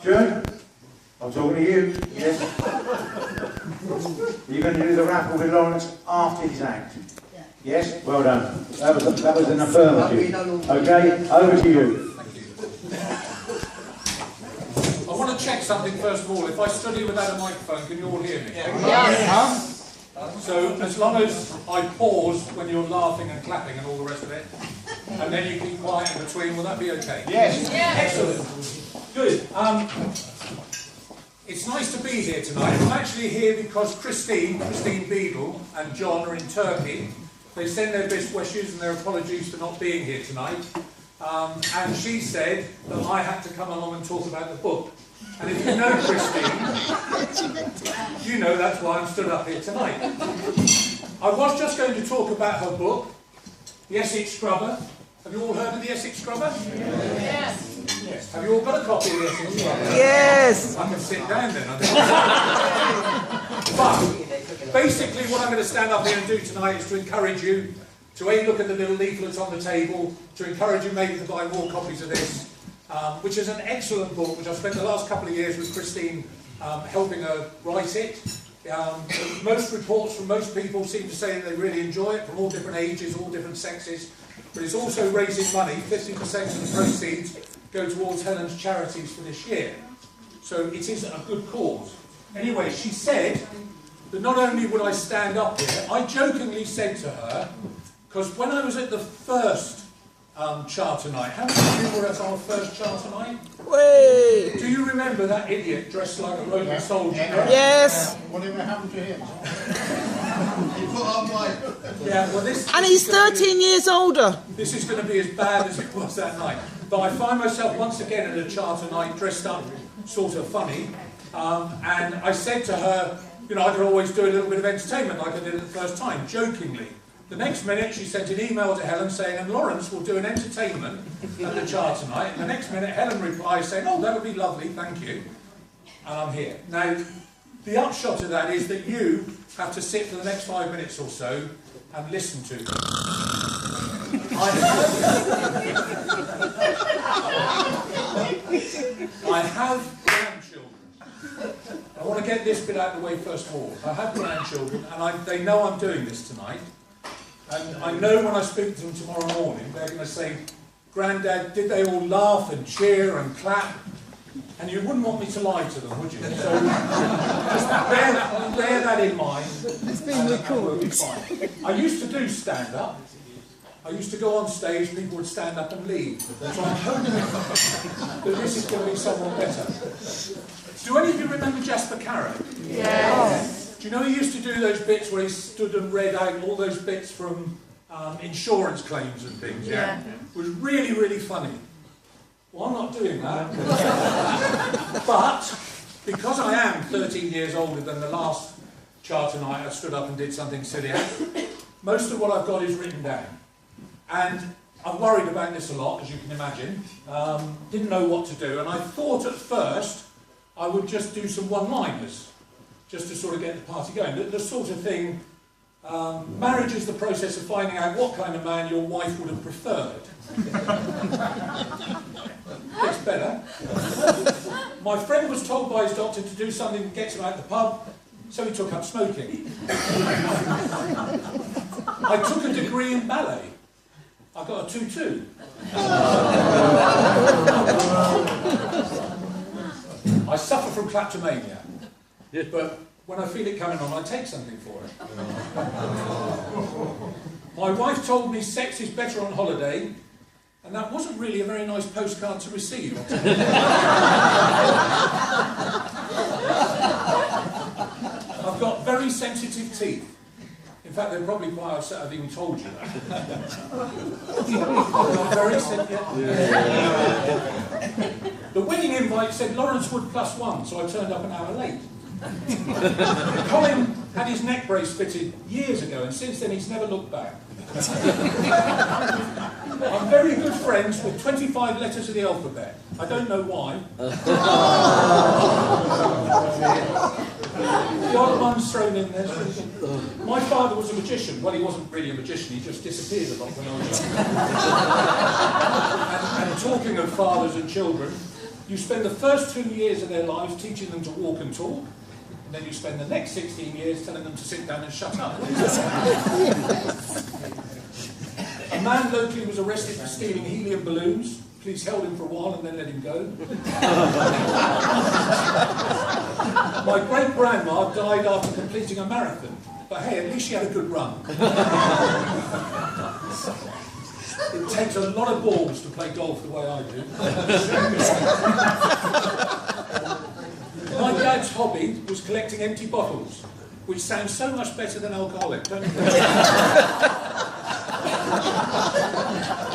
Sure? I'm talking to you. Yes. You're going to do the raffle with Lawrence after his act. Yes? Well done. That was an affirmative. Okay, over to you. Thank you. I want to check something first of all. If I stood here without a microphone, can you all hear me? Yes. So as long as I pause when you're laughing and clapping and all the rest of it, and then you keep quiet in between, will that be okay? Yes. Excellent. Good. It's nice to be here tonight. I'm actually here because Christine Beadle and John are in Turkey. They send their best wishes and their apologies for not being here tonight. And she said that I had to come along and talk about the book. And if you know Christine, you know that's why I'm stood up here tonight. I was just going to talk about her book, The Essex Scrubber. Have you all heard of The Essex Scrubber? Yes. Yes. Have you all got a copy of The Essex Scrubber? Yes. I can sit down then. But basically what I'm going to stand up here and do tonight is to encourage you to look at the little leaflets on the table, to encourage you maybe to buy more copies of this. Which is an excellent book, which I've spent the last couple of years with Christine helping her write it. Most reports from most people seem to say that they really enjoy it, from all different ages, all different sexes. But it's also raising money. 50% of the proceeds go towards Helen's charities for this year. So it is a good cause. Anyway, she said that not only would I stand up here, I jokingly said to her, because when I was at the first charter night. How many of you were at our first charter night? Way. Do you remember that idiot dressed like a Roman soldier? Yes. Whatever happened to him? He put on white. Yeah, well this... And he's 13 years older. This is going to be as bad as it was that night. But I find myself once again at a charter night dressed up sort of funny. And I said to her, you know, I could always do a little bit of entertainment like I did at the first time, jokingly. The next minute she sent an email to Helen saying, and Lawrence will do an entertainment at the charter night. And the next minute Helen replies saying, oh, that would be lovely, thank you. And I'm here. Now, the upshot of that is that you have to sit for the next 5 minutes or so and listen to me. I have grandchildren. I want to get this bit out of the way first of all. I have grandchildren and they know I'm doing this tonight. And I know when I speak to them tomorrow morning, they're going to say, Grandad, did they all laugh and cheer and clap? And you wouldn't want me to lie to them, would you? So just bear that in mind. It's been recorded. I used to do stand-up. I used to go on stage, people would stand up and leave. So I'm hoping that this is going to be somewhat better. Do any of you remember Jasper Carrott? Yes. Do you know he used to do those bits where he stood and read out all those bits from insurance claims and things? Yeah. It was really, really funny. Well, I'm not doing that. But because I am 13 years older than the last charter night I stood up and did something silly, most of what I've got is written down. And I've worried about this a lot, as you can imagine. Didn't know what to do. And I thought at first I would just do some one-liners, just to sort of get the party going. The sort of thing, marriage is the process of finding out what kind of man your wife would have preferred. It's better. My friend was told by his doctor to do something that gets him out the pub, so he took up smoking. I took a degree in ballet. I got a 2-2. I suffer from kleptomania. But when I feel it coming on, I take something for it. My wife told me sex is better on holiday, and that wasn't really a very nice postcard to receive. I've got very sensitive teeth. In fact, they're probably quite upset I've even told you that. Very sensitive. The wedding invite said Lawrence Wood +1, so I turned up an hour late. Colin had his neck brace fitted years ago, and since then he's never looked back. I'm very good friends with 25 letters of the alphabet. I don't know why. The odd one's thrown in there. My father was a magician. Well, he wasn't really a magician, he just disappeared a lot when I was young. And talking of fathers and children, You spend the first 2 years of their lives teaching them to walk and talk, and then you spend the next 16 years telling them to sit down and shut up. A man locally was arrested for stealing helium balloons. Police held him for a while and then let him go. My great-grandma died after completing a marathon, but hey, at least she had a good run. It takes a lot of balls to play golf the way I do. My dad's hobby was collecting empty bottles, which sounds so much better than alcoholic, don't you think? A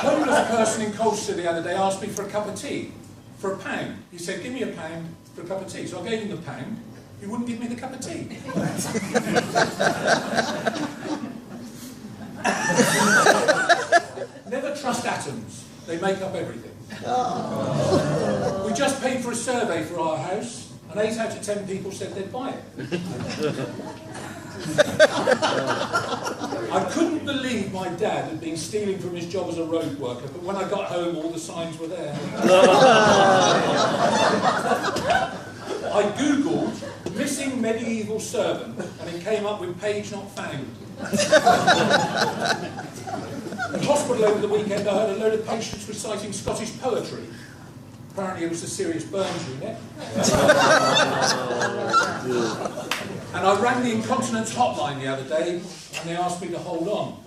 homeless person in Colchester the other day asked me for a cup of tea, for £1. He said, give me £1 for a cup of tea. So I gave him the £1. He wouldn't give me the cup of tea. Never trust atoms. They make up everything. We just paid for a survey for our house, and 8 out of 10 people said they'd buy it. I couldn't believe my dad had been stealing from his job as a road worker, but when I got home, all the signs were there. I googled missing medieval servant, and it came up with page not found. At hospital over the weekend, I heard a load of patients reciting Scottish poetry. Apparently it was a serious burns unit. And I rang the incontinence hotline the other day, and they asked me to hold on.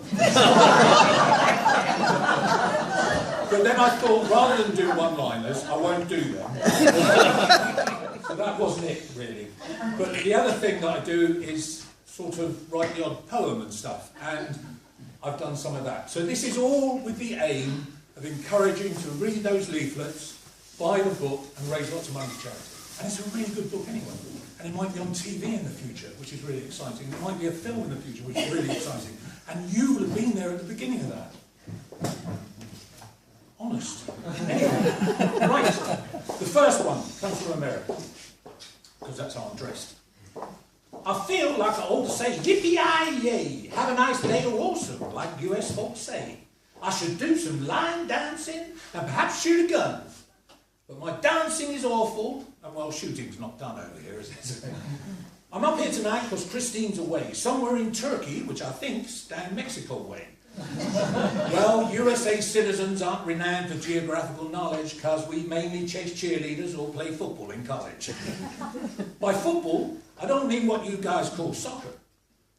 But then I thought, rather than do one-liners, I won't do them. So that wasn't it, really. But the other thing that I do is sort of write the odd poem and stuff, and I've done some of that. So this is all with the aim of encouraging to read those leaflets, buy the book, and raise lots of money for charity. And it's a really good book anyway. And it might be on TV in the future, which is really exciting. There might be a film in the future, which is really exciting. And you will have been there at the beginning of that. Honest. Anyway, right. The first one comes from America, because that's how I'm dressed. I feel like I ought to say, yippee-yi-yay, have a nice day or awesome, like US folks say. I should do some line dancing and perhaps shoot a gun. But my dancing is awful, and well, shooting's not done over here, is it? I'm up here tonight because Christine's away, somewhere in Turkey, which I think's down Mexico way. Well, USA citizens aren't renowned for geographical knowledge because we mainly chase cheerleaders or play football in college. By football, I don't mean what you guys call soccer.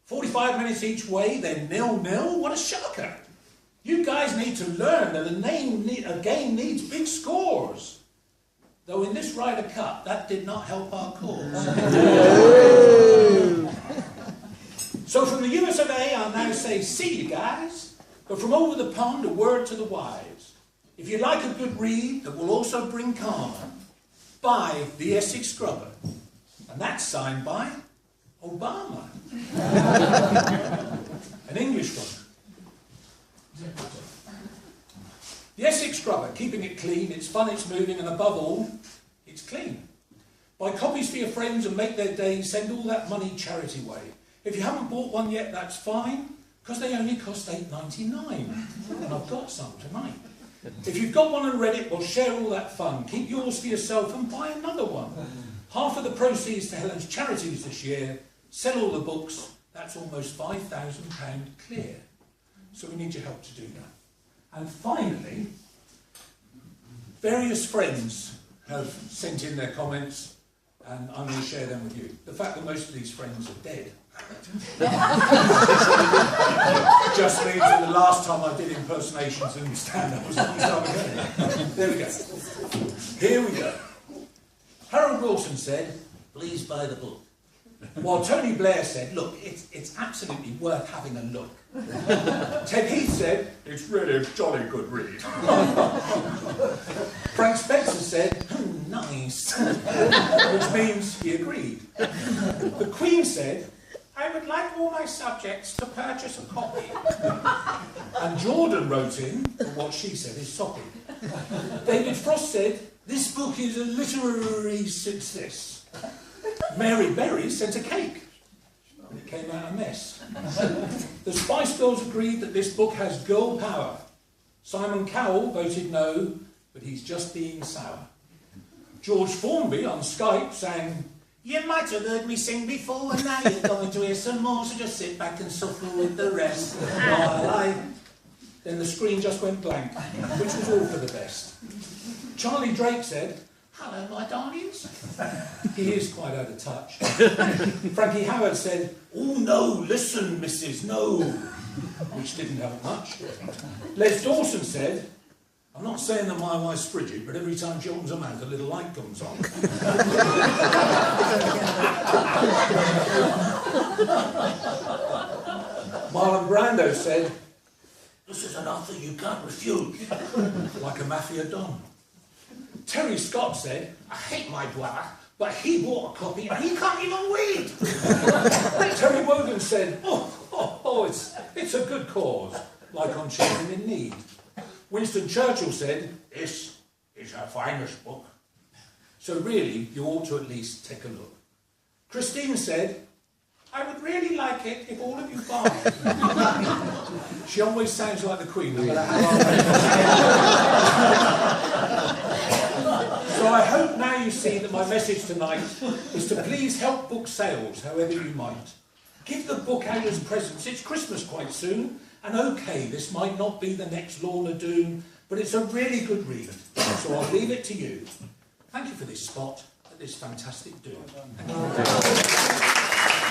45 minutes each way, then 0-0, what a shocker. You guys need to learn that a game needs big scores. Though in this Ryder Cup, that did not help our cause. So from the US of A, I'll now say, see you guys. But from over the pond, a word to the wise. If you like a good read that will also bring karma, buy the Essex Scrubber. And that's signed by Obama. An English one. The Essex Scrubber, keeping it clean, it's fun, it's moving, and above all, it's clean. Buy copies for your friends and make their day, send all that money charity way. If you haven't bought one yet, that's fine, because they only cost $8.99. And I've got some tonight. If you've got one on Reddit, well, share all that fun. Keep yours for yourself and buy another one. Half of the proceeds to Helen's charities this year, sell all the books, that's almost £5,000 clear. So we need your help to do that. And finally, various friends have sent in their comments, and I'm going to share them with you. The fact that most of these friends are dead just means that the last time I did impersonations and stand-up was a long time ago. There we go. Here we go. Harold Wilson said, please buy the book. While Tony Blair said, look, it's absolutely worth having a look. Ted Heath said, it's really a jolly good read. Frank Spencer said, nice, which means he agreed. The Queen said, I would like all my subjects to purchase a copy. And Jordan wrote in, what she said is soppy. David Frost said, this book is a literary success. Mary Berry sent a cake. It came out a mess. The Spice Girls agreed that this book has girl power. Simon Cowell voted no, but he's just being sour. George Formby on Skype sang, "You might have heard me sing before, and now you're going to hear some more, so just sit back and suffer with the rest while I..." Then the screen just went blank, which was all for the best. Charlie Drake said, "Hello, my darlings." He is quite out of touch. Frankie Howard said, "Oh no, listen, Mrs. No," which didn't help much. Les Dawson said, "I'm not saying that my wife's frigid, but every time she opens her mouth, a little light comes on." Marlon Brando said, "This is an offer you can't refuse," like a mafia don. Terry Scott said, "I hate my brother, but he bought a copy and he can't even read." Terry Wogan said, it's a good cause, like on Children in Need. Winston Churchill said, "This is her finest book. So really, you ought to at least take a look." Christine said, "I would really like it if all of you buy it." She always sounds like the Queen, no matter how long. So I hope now you see that my message tonight is to please help book sales however you might. Give the book out as presents. It's Christmas quite soon, and okay, this might not be the next Lorna Doone, but it's a really good read. So I'll leave it to you. Thank you for this spot at this fantastic Doone. Thank you.